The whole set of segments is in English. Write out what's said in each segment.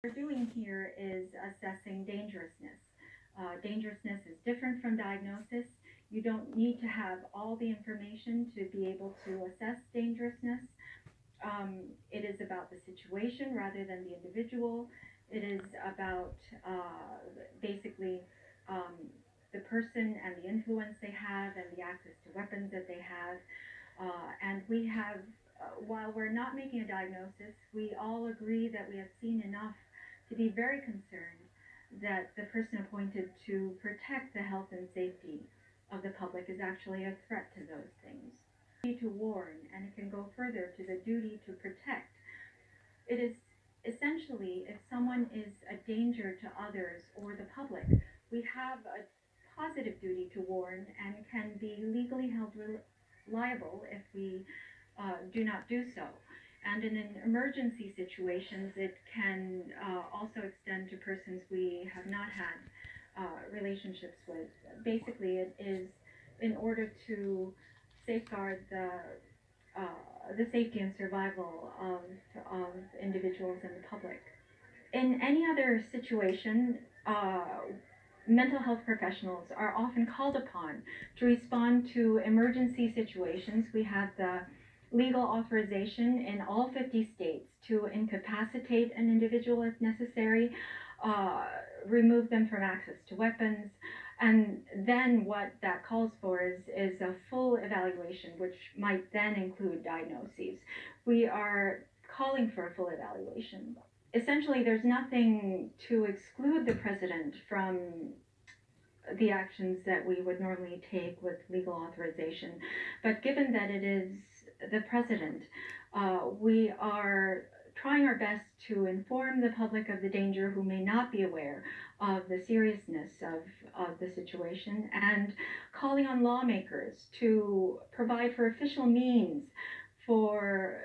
What we're doing here is assessing dangerousness. Dangerousness is different from diagnosis. You don't need to have all the information to be able to assess dangerousness. It is about the situation rather than the individual. It is about basically the person and the influence they have and the access to weapons that they have. And we have, while we're not making a diagnosis, we all agree that we have seen enough to be very concerned that the person appointed to protect the health and safety of the public is actually a threat to those things. To warn, and it can go further to the duty to protect. It is essentially, if someone is a danger to others or the public, we have a positive duty to warn and can be legally held liable if we do not do so. And in emergency situations, it can also extend to persons we have not had relationships with. Basically, it is in order to safeguard the safety and survival of individuals and the public. In any other situation, mental health professionals are often called upon to respond to emergency situations. We have the legal authorization in all 50 states to incapacitate an individual if necessary, remove them from access to weapons, and then what that calls for is a full evaluation, which might then include diagnoses. We are calling for a full evaluation. Essentially, there's nothing to exclude the president from the actions that we would normally take with legal authorization. But given that it is the president, we are trying our best to inform the public of the danger who may not be aware of the seriousness of the situation, and calling on lawmakers to provide for official means for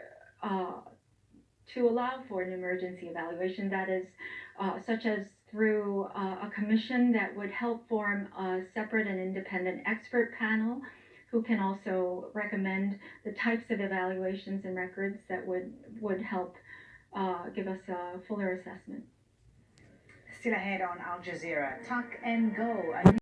to allow for an emergency evaluation, that is, such as through a commission that would help form a separate and independent expert panel who can also recommend the types of evaluations and records that would help give us a fuller assessment. Still ahead on Al Jazeera, Tuck and Go.